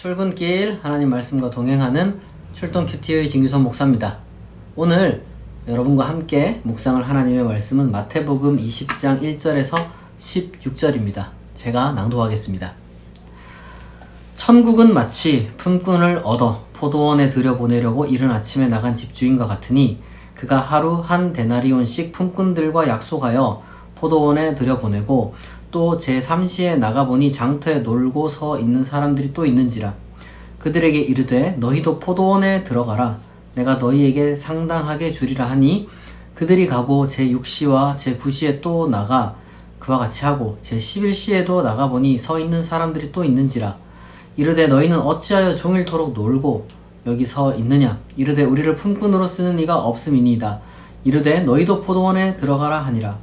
출근길 하나님 말씀과 동행하는 출동 큐티의 진규선 목사입니다. 오늘 여러분과 함께 묵상할 하나님의 말씀은 마태복음 20장 1절에서 16절입니다. 제가 낭독하겠습니다. 천국은 마치 품꾼을 얻어 포도원에 들여보내려고 이른 아침에 나간 집주인과 같으니 그가 하루 한 데나리온씩 품꾼들과 약속하여 포도원에 들여보내고 또 제3시에 나가보니 장터에 놀고 서 있는 사람들이 또 있는지라. 그들에게 이르되 너희도 포도원에 들어가라. 내가 너희에게 상당하게 주리라 하니 그들이 가고 제6시와 제9시에 또 나가 그와 같이 하고 제11시에도 나가보니 서 있는 사람들이 또 있는지라. 이르되 너희는 어찌하여 종일토록 놀고 여기 서 있느냐. 이르되 우리를 품꾼으로 쓰는 이가 없음이니이다. 이르되 너희도 포도원에 들어가라 하니라.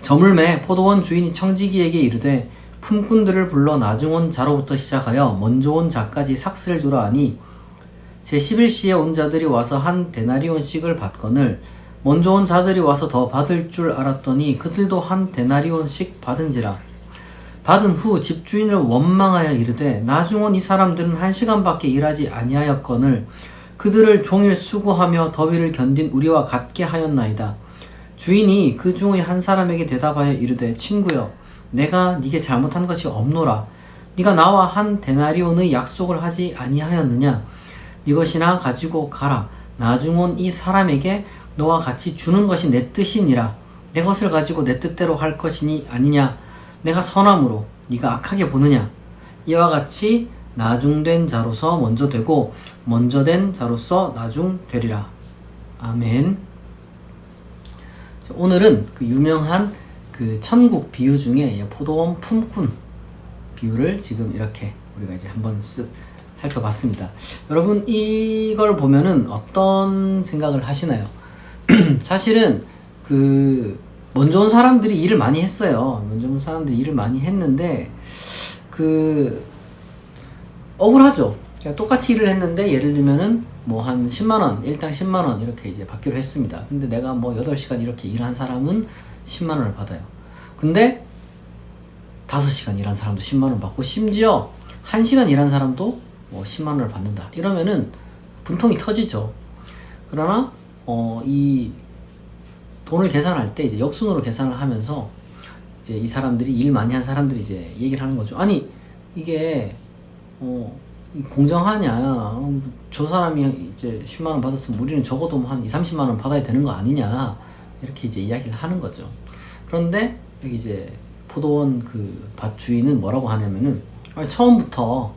저물매 포도원 주인이 청지기에게 이르되 품꾼들을 불러 나중 온 자로부터 시작하여 먼저 온 자까지 삭슬 주라 하니 제11시에 온 자들이 와서 한 데나리온씩을 받거늘 먼저 온 자들이 와서 더 받을 줄 알았더니 그들도 한 데나리온씩 받은지라. 받은 후 집주인을 원망하여 이르되 나중 온 이 사람들은 1시간밖에 일하지 아니하였거늘 그들을 종일 수고하며 더위를 견딘 우리와 같게 하였나이다. 주인이 그 중의 한 사람에게 대답하여 이르되 친구여 내가 네게 잘못한 것이 없노라. 네가 나와 한 데나리온의 약속을 하지 아니하였느냐. 이것이나 가지고 가라. 나중 온 이 사람에게 너와 같이 주는 것이 내 뜻이니라. 내 것을 가지고 내 뜻대로 할 것이니 아니냐. 내가 선함으로 네가 악하게 보느냐. 이와 같이 나중된 자로서 먼저 되고 먼저 된 자로서 나중 되리라. 아멘. 오늘은 그 유명한 그 천국 비유 중에 포도원 품꾼 비유를 지금 이렇게 우리가 이제 한번 쓱 살펴봤습니다. 여러분 이걸 보면은 어떤 생각을 하시나요? 사실은 그 먼저 온 사람들이 일을 많이 했어요. 먼저 온 사람들이 일을 많이 했는데 그 억울하죠. 그러니까 똑같이 일을 했는데 예를 들면은 뭐 한 10만원, 일당 10만원 이렇게 이제 받기로 했습니다. 근데 내가 뭐 8시간 이렇게 일한 사람은 10만원을 받아요. 근데 5시간 일한 사람도 10만원 받고 심지어 1시간 일한 사람도 뭐 10만원을 받는다. 이러면은 분통이 터지죠. 그러나 이 돈을 계산할 때 이제 역순으로 계산을 하면서 이제 이 사람들이 일 많이 한 사람들이 이제 얘기를 하는 거죠. 아니 이게 공정하냐. 저 사람이 이제 10만원 받았으면 우리는 적어도 한 20-30만원 받아야 되는 거 아니냐. 이렇게 이제 이야기를 하는 거죠. 그런데 여기 이제 포도원 그 밭 주인은 뭐라고 하냐면은 처음부터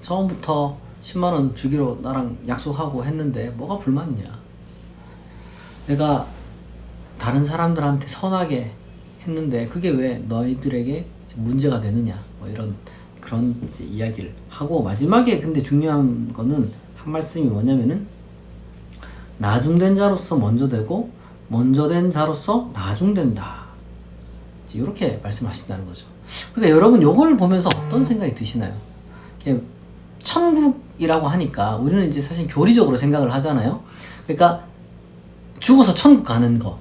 10만원 주기로 나랑 약속하고 했는데 뭐가 불만이냐. 내가 다른 사람들한테 선하게 했는데 그게 왜 너희들에게 문제가 되느냐. 뭐 이런 그런 이제 이야기를 하고 마지막에 근데 중요한 거는 한 말씀이 뭐냐면은 나중된 자로서 먼저 되고 먼저 된 자로서 나중된다. 이렇게 말씀하신다는 거죠. 그러니까 여러분 요걸 보면서 어떤 생각이 드시나요? 천국이라고 하니까 우리는 이제 사실 교리적으로 생각을 하잖아요. 그러니까 죽어서 천국 가는 거,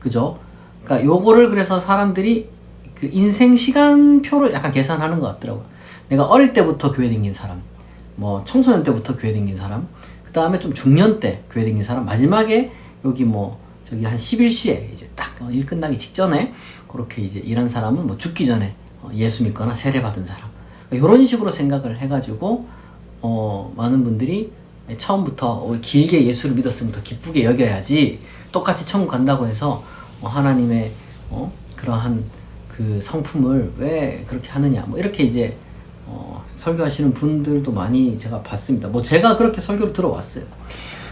그죠? 그러니까 요거를 그래서 사람들이 그 인생 시간표를 약간 계산하는 것 같더라고요. 내가 어릴 때부터 교회 다닌 사람, 뭐 청소년 때부터 교회 다닌 사람, 그 다음에 좀 중년 때 교회 다닌 사람, 마지막에 여기 뭐 저기 한 11시에 이제 딱 일 끝나기 직전에 그렇게 이제 일한 사람은 뭐 죽기 전에 예수 믿거나 세례 받은 사람, 이런 식으로 생각을 해가지고 많은 분들이 처음부터 길게 예수를 믿었으면 더 기쁘게 여겨야지 똑같이 천국 간다고 해서 하나님의 그러한 그 성품을 왜 그렇게 하느냐, 뭐 이렇게 이제 설교하시는 분들도 많이 제가 봤습니다. 뭐 제가 그렇게 설교를 들어왔어요.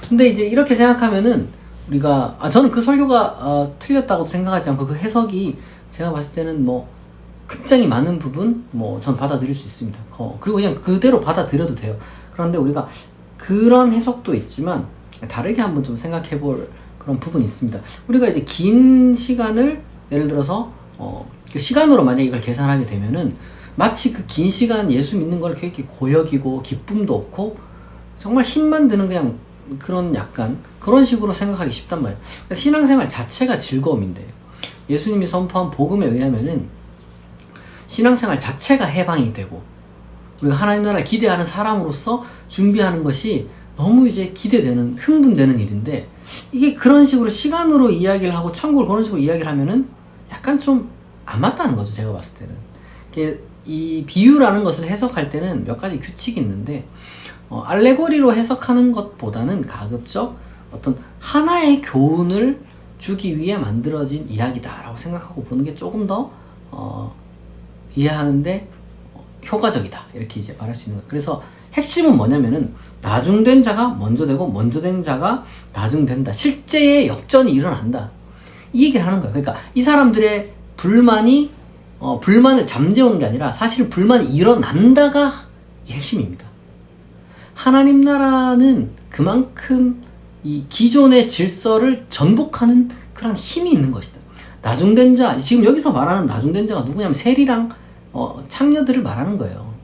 근데 이제 이렇게 생각하면은 우리가 저는 그 설교가 틀렸다고 생각하지 않고 그 해석이 제가 봤을 때는 뭐 굉장히 많은 부분 뭐 전 받아들일 수 있습니다. 그리고 그냥 그대로 받아들여도 돼요. 그런데 우리가 그런 해석도 있지만 다르게 한번 좀 생각해 볼 그런 부분이 있습니다. 우리가 이제 긴 시간을 예를 들어서 그 시간으로 만약에 이걸 계산하게 되면은 마치 그 긴 시간 예수 믿는 걸 그렇게 고역이고 기쁨도 없고 정말 힘만 드는 그냥 그런 약간 그런 식으로 생각하기 쉽단 말이에요. 그러니까 신앙생활 자체가 즐거움인데 예수님이 선포한 복음에 의하면은 신앙생활 자체가 해방이 되고 우리가 하나님 나라를 기대하는 사람으로서 준비하는 것이 너무 이제 기대되는, 흥분되는 일인데, 이게 그런 식으로 시간으로 이야기를 하고 천국을 그런 식으로 이야기를 하면은 약간 좀 안 맞다는 거죠, 제가 봤을 때는. 이 비유라는 것을 해석할 때는 몇 가지 규칙이 있는데, 알레고리로 해석하는 것보다는 가급적 어떤 하나의 교훈을 주기 위해 만들어진 이야기다라고 생각하고 보는 게 조금 더 이해하는데 효과적이다, 이렇게 이제 말할 수 있는 거예요. 그래서 핵심은 뭐냐면은 나중된 자가 먼저 되고 먼저 된 자가 나중된다, 실제의 역전이 일어난다, 이 얘기를 하는 거예요. 그러니까 이 사람들의 불만을 잠재우는 게 아니라 사실 불만이 일어난다가 핵심입니다. 하나님 나라는 그만큼 이 기존의 질서를 전복하는 그런 힘이 있는 것이다. 나중된 자, 지금 여기서 말하는 나중된 자가 누구냐면 세리랑 창녀들을 말하는 거예요.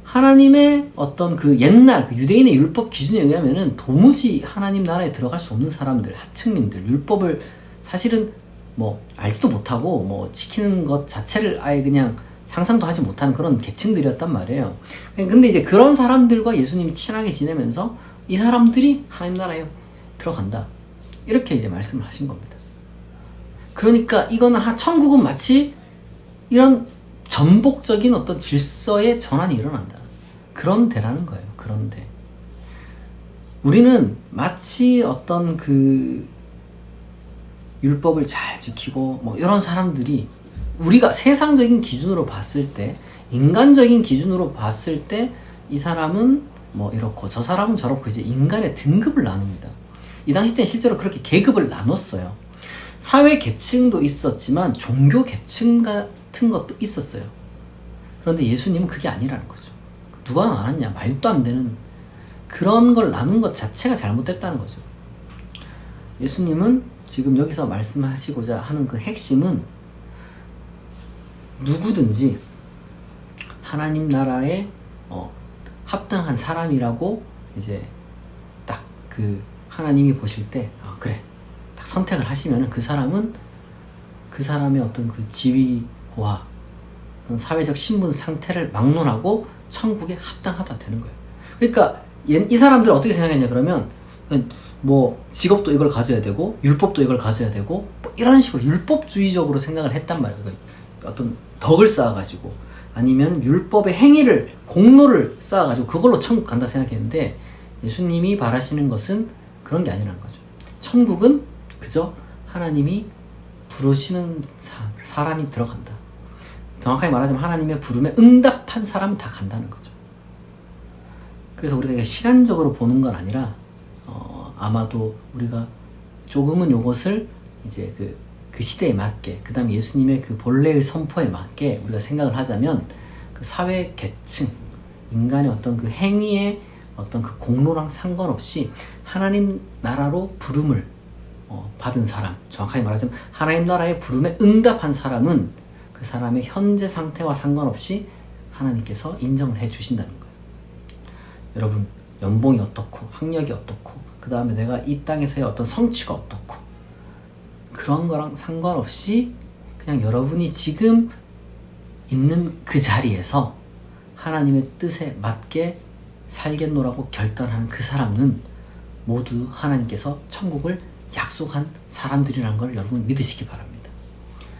하나님의 어떤 그 옛날 그 유대인의 율법 기준에 의하면은 도무지 하나님 나라에 들어갈 수 없는 사람들, 하층민들, 율법을 사실은 뭐 알지도 못하고 뭐 지키는 것 자체를 아예 그냥 상상도 하지 못하는 그런 계층들이었단 말이에요. 근데 이제 그런 사람들과 예수님이 친하게 지내면서 이 사람들이 하나님 나라에 들어간다, 이렇게 이제 말씀을 하신 겁니다. 그러니까 이거는 천국은 마치 이런 전복적인 어떤 질서의 전환이 일어난다, 그런 데라는 거예요. 그런데 우리는 마치 어떤 그 율법을 잘 지키고 뭐 이런 사람들이 우리가 세상적인 기준으로 봤을 때, 인간적인 기준으로 봤을 때 이 사람은 뭐 이렇고 저 사람은 저렇고 이제 인간의 등급을 나눕니다. 이 당시 때는 실제로 그렇게 계급을 나눴어요. 사회 계층도 있었지만 종교 계층 같은 것도 있었어요. 그런데 예수님은 그게 아니라는 거죠. 누가 나눴냐, 말도 안 되는 그런 걸 나눈 것 자체가 잘못됐다는 거죠. 예수님은 지금 여기서 말씀하시고자 하는 그 핵심은 누구든지 하나님 나라에 합당한 사람이라고 이제 딱 그 하나님이 보실 때 그래, 딱 선택을 하시면은 그 사람은 그 사람의 어떤 그 지위, 고하, 사회적 신분 상태를 막론하고 천국에 합당하다 되는 거예요. 그러니까 이 사람들은 어떻게 생각했냐 그러면, 뭐 직업도 이걸 가져야 되고 율법도 이걸 가져야 되고 뭐 이런 식으로 율법주의적으로 생각을 했단 말이에요. 어떤 덕을 쌓아가지고 아니면 율법의 행위를, 공로를 쌓아가지고 그걸로 천국 간다 생각했는데, 예수님이 바라시는 것은 그런 게 아니라는 거죠. 천국은 그저 하나님이 부르시는 사람이 들어간다. 정확하게 말하자면 하나님의 부름에 응답한 사람은 다 간다는 거죠. 그래서 우리가 시간적으로 보는 건 아니라 아마도 우리가 조금은 요것을 이제 그 시대에 맞게, 그 다음에 예수님의 그 본래의 선포에 맞게 우리가 생각을 하자면, 그 사회 계층, 인간의 어떤 그 행위의 어떤 그 공로랑 상관없이 하나님 나라로 부름을 받은 사람, 정확하게 말하자면 하나님 나라의 부름에 응답한 사람은 그 사람의 현재 상태와 상관없이 하나님께서 인정을 해 주신다는 거예요. 여러분, 연봉이 어떻고 학력이 어떻고 그 다음에 내가 이 땅에서의 어떤 성취가 어떻고 그런 거랑 상관없이 그냥 여러분이 지금 있는 그 자리에서 하나님의 뜻에 맞게 살겠노라고 결단하는 그 사람은 모두 하나님께서 천국을 약속한 사람들이라는 걸 여러분 믿으시기 바랍니다.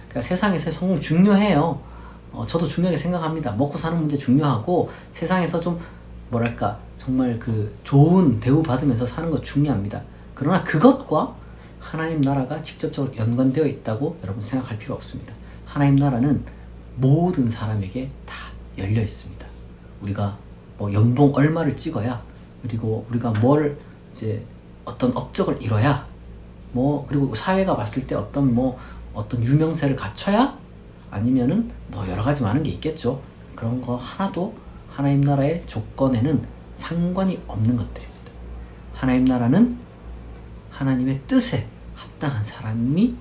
그러니까 세상에서의 성공 중요해요. 저도 중요하게 생각합니다. 먹고 사는 문제 중요하고 세상에서 좀 뭐랄까 정말 그 좋은 대우 받으면서 사는 것 중요합니다. 그러나 그것과 하나님 나라가 직접적으로 연관되어 있다고 여러분 생각할 필요 없습니다. 하나님 나라는 모든 사람에게 다 열려 있습니다. 우리가 뭐 연봉 얼마를 찍어야, 그리고 우리가 뭘 이제 어떤 업적을 이뤄야, 뭐 그리고 사회가 봤을 때 어떤 유명세를 갖춰야, 아니면은 뭐 여러 가지 많은 게 있겠죠. 그런 거 하나도 하나님 나라의 조건에는 상관이 없는 것들입니다. 하나님 나라는 하나님의 뜻에 합당한 사람이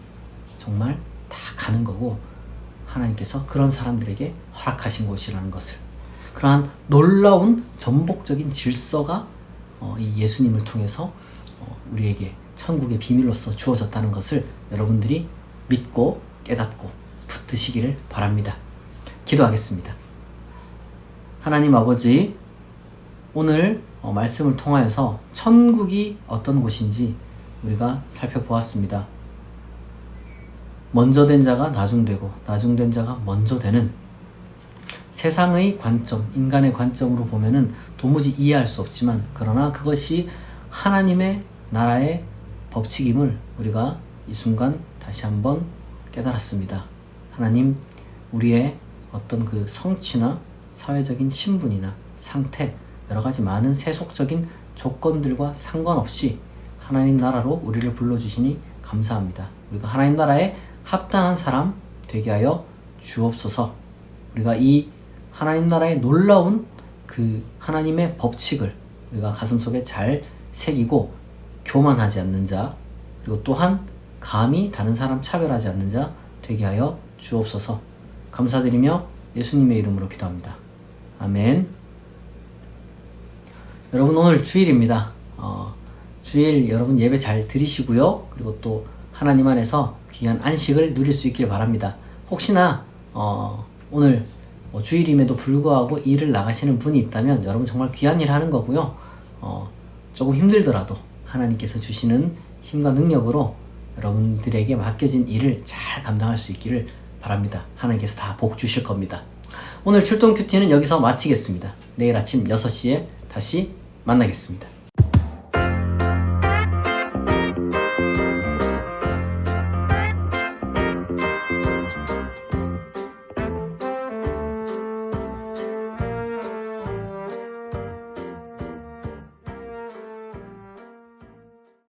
정말 다 가는 거고, 하나님께서 그런 사람들에게 허락하신 곳이라는 것을, 그러한 놀라운 전복적인 질서가 이 예수님을 통해서 우리에게 천국의 비밀로서 주어졌다는 것을 여러분들이 믿고 깨닫고 붙드시기를 바랍니다. 기도하겠습니다. 하나님 아버지, 오늘 말씀을 통하여서 천국이 어떤 곳인지 우리가 살펴보았습니다. 먼저 된 자가 나중되고 나중된 자가 먼저 되는 세상의 관점, 인간의 관점으로 보면은 도무지 이해할 수 없지만, 그러나 그것이 하나님의 나라의 법칙임을 우리가 이 순간 다시 한번 깨달았습니다. 하나님, 우리의 어떤 그 성취나 사회적인 신분이나 상태, 여러 가지 많은 세속적인 조건들과 상관없이 하나님 나라로 우리를 불러주시니 감사합니다. 우리가 하나님 나라에 합당한 사람 되게 하여 주옵소서. 우리가 이 하나님 나라의 놀라운 그 하나님의 법칙을 우리가 가슴속에 잘 새기고 교만하지 않는 자, 그리고 또한 감히 다른 사람 차별하지 않는 자 되게 하여 주옵소서. 감사드리며 예수님의 이름으로 기도합니다. 아멘. 여러분, 오늘 주일입니다. 주일 여러분 예배 잘 드리시고요. 그리고 또 하나님 안에서 귀한 안식을 누릴 수 있길 바랍니다. 혹시나 오늘 주일임에도 불구하고 일을 나가시는 분이 있다면 여러분 정말 귀한 일 하는 거고요. 조금 힘들더라도 하나님께서 주시는 힘과 능력으로 여러분들에게 맡겨진 일을 잘 감당할 수 있기를 바랍니다. 하나님께서 다 복 주실 겁니다. 오늘 출동 큐티는 여기서 마치겠습니다. 내일 아침 6시에 다시 만나겠습니다.